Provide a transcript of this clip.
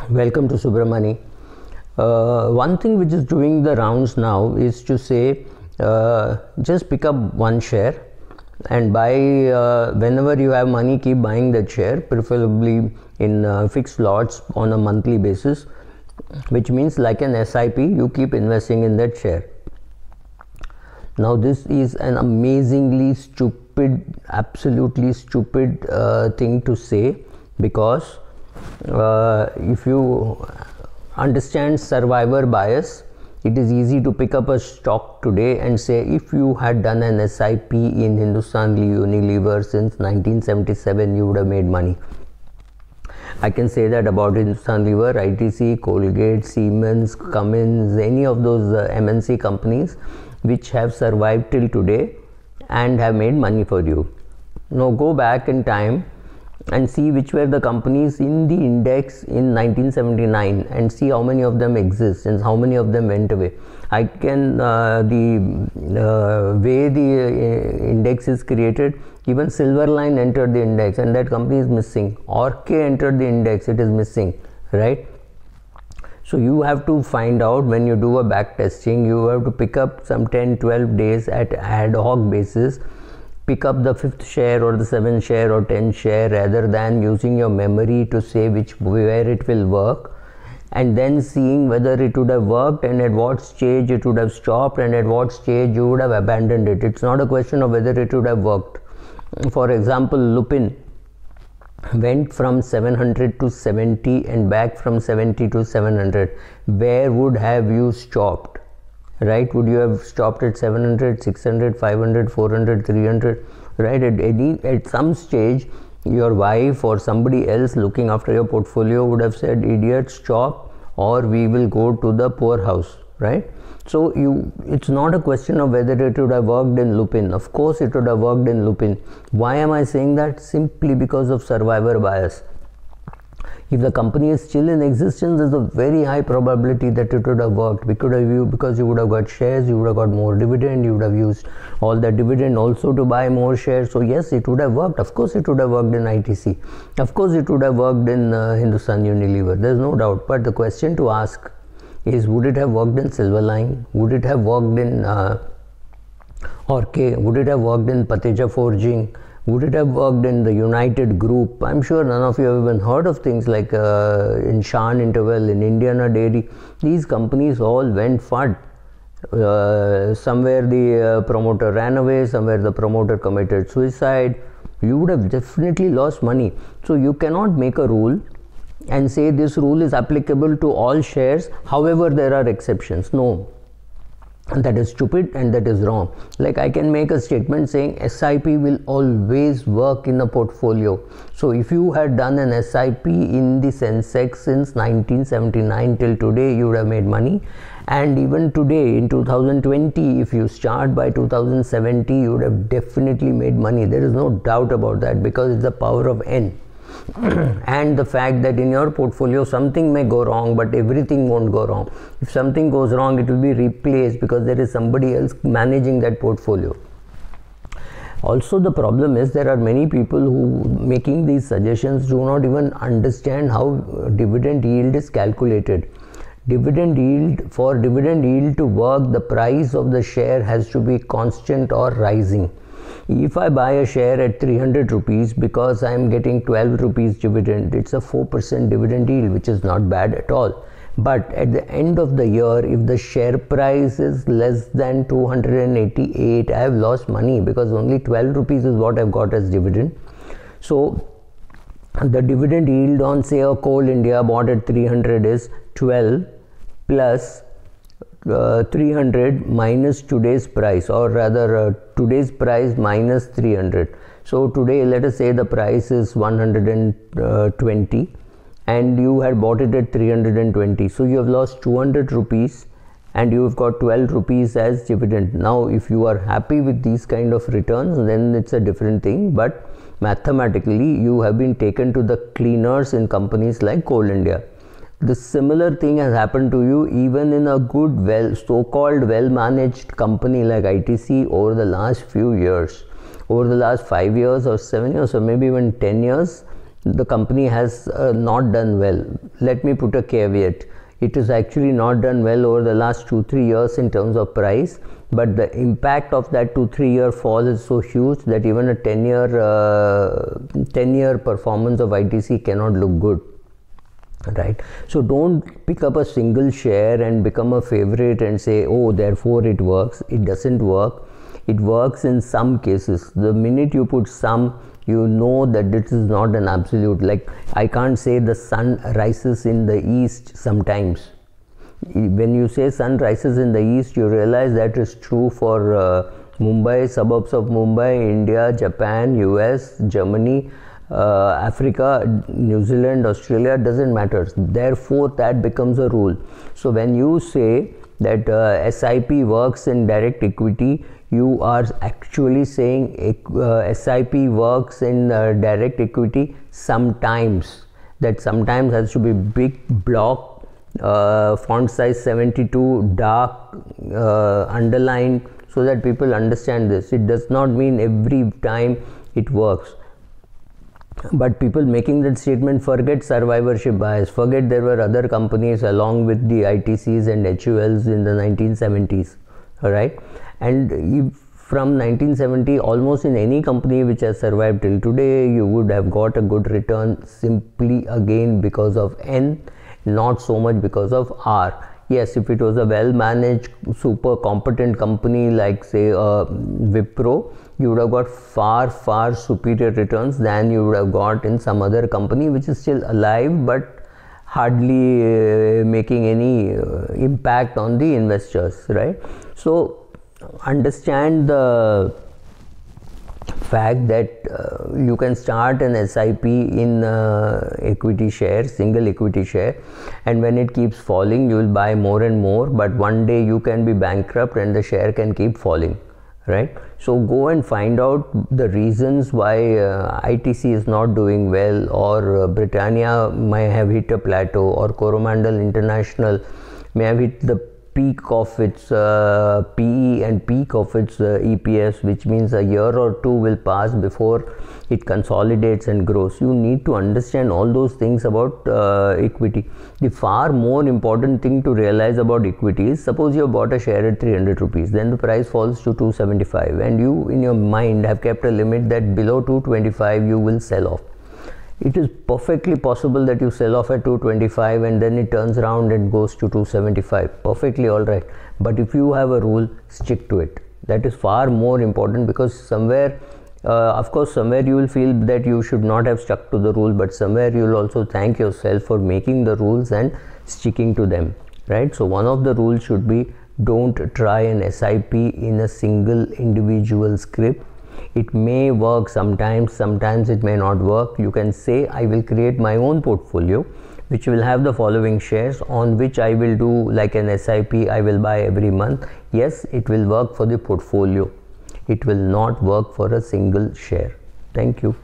Welcome to Subramani. One thing which is doing the rounds now is to say just pick up one share and buy whenever you have money, keep buying that share, preferably in fixed lots on a monthly basis, which means like an SIP, you keep investing in that share. Now this is an amazingly stupid, absolutely stupid thing to say, because if you understand survivor bias, it is easy to pick up a stock today and say, if you had done an SIP in Hindustan Unilever since 1977, you would have made money. I can say that about Hindustan Lever, ITC, Colgate, Siemens, Cummins, any of those MNC companies which have survived till today and have made money for you. Now go back in time and see which were the companies in the index in 1979 and see how many of them exist and how many of them went away. I can, the way the index is created, even Silverline entered the index and that company is missing. Orkay entered the index, it is missing, right? So you have to find out, when you do a back testing, you have to pick up some 10-12 days at ad hoc basis, pick up the 5th share or the 7th share or 10th share, rather than using your memory to say where it will work, and then seeing whether it would have worked and at what stage it would have stopped and at what stage you would have abandoned it. It's not a question of whether it would have worked. For example, Lupin went from 700 to 70 and back from 70 to 700. Where would have you stopped? Right? Would you have stopped at 700, 600, 500, 400, 300? Right? At some stage, your wife or somebody else looking after your portfolio would have said, idiot, stop, or we will go to the poorhouse, right? So it's not a question of whether it would have worked in Lupin. Of course it would have worked in Lupin. Why am I saying that? Simply because of survivor bias. If the company is still in existence, there's a very high probability that it would have worked because you would have got shares, you would have got more dividend, you would have used all the dividend also to buy more shares. So yes, it would have worked. Of course it would have worked in ITC. Of course it would have worked in Hindustan Unilever. There's no doubt. But the question to ask is, would it have worked in Silverline? Would it have worked in Orkay? Would it have worked in Pateja Forging? Would it have worked in the United Group? I'm sure none of you have even heard of things like in Shan Interval, in Indiana Dairy. These companies all went FUD. Somewhere the promoter ran away, somewhere the promoter committed suicide. You would have definitely lost money. So you cannot make a rule and say this rule is applicable to all shares, however there are exceptions. No. That is stupid and that is wrong. Like, I can make a statement saying SIP will always work in a portfolio. So if you had done an SIP in the Sensex since 1979 till today, you would have made money. And even today in 2020, if you start by 2070, you would have definitely made money. There is no doubt about that, because it's the power of N. And the fact that in your portfolio something may go wrong, but everything won't go wrong. If something goes wrong, it will be replaced because there is somebody else managing that portfolio. Also, the problem is there are many people who making these suggestions do not even understand how dividend yield is calculated. Dividend yield, for dividend yield to work, the price of the share has to be constant or rising. If I buy a share at 300 rupees because I am getting 12 rupees dividend, it's a 4% dividend yield, which is not bad at all. But at the end of the year, if the share price is less than 288, I have lost money, because only 12 rupees is what I've got as dividend. So the dividend yield on, say, a Coal India bought at 300 is 12 plus 300 minus today's price, or rather today's price minus 300. So today, let us say the price is 120 and you had bought it at 320. So you have lost 200 rupees and you have got 12 rupees as dividend. Now if you are happy with these kind of returns, then it's a different thing, but mathematically you have been taken to the cleaners in companies like Coal India. The similar thing has happened to you even in a good, so-called well-managed company like ITC over the last few years. Over the last 5 years or 7 years or maybe even 10 years, the company has not done well. Let me put a caveat. It is actually not done well over the last 2-3 years in terms of price, but the impact of that 2-3 year fall is so huge that even a 10-year performance of ITC cannot look good, right? So don't pick up a single share and become a favorite and say, oh, therefore it works. It doesn't work. It works in some cases. The minute you put some, you know that this is not an absolute. Like, I can't say the sun rises in the east sometimes. When you say sun rises in the east, you realize that is true for Mumbai, suburbs of Mumbai, India, Japan, US, Germany, Africa, New Zealand, Australia, doesn't matter. Therefore, that becomes a rule. So when you say that SIP works in direct equity, you are actually saying SIP works in direct equity sometimes. That sometimes has to be big block, font size 72, dark, underlined, so that people understand this. It does not mean every time it works. But people making that statement forget survivorship bias, forget there were other companies along with the ITCs and HULs in the 1970s, alright? And if from 1970, almost in any company which has survived till today, you would have got a good return simply again because of N, not so much because of R. Yes, if it was a well-managed, super competent company like say Wipro, you would have got far superior returns than you would have got in some other company which is still alive but hardly making any impact on the investors, right? So understand the fact that you can start an SIP in equity share, single equity share, and when it keeps falling you will buy more and more, but one day you can be bankrupt and the share can keep falling, right? So go and find out the reasons why ITC is not doing well, or Britannia may have hit a plateau, or Coromandel International may have hit the peak of its PE and peak of its EPS, which means a year or two will pass before it consolidates and grows. You need to understand all those things about equity. The far more important thing to realize about equity is, suppose you have bought a share at 300 rupees, then the price falls to 275, and you in your mind have kept a limit that below 225 you will sell off. It is perfectly possible that you sell off at 225 and then it turns around and goes to 275. Perfectly alright. But if you have a rule, stick to it. That is far more important, because somewhere, of course, somewhere you will feel that you should not have stuck to the rule, but somewhere you will also thank yourself for making the rules and sticking to them, right? So one of the rules should be, don't try an SIP in a single individual script. It may work sometimes, sometimes it may not work. You can say, I will create my own portfolio which will have the following shares, on which I will do like an SIP, I will buy every month. Yes, it will work for the portfolio. It will not work for a single share. Thank you.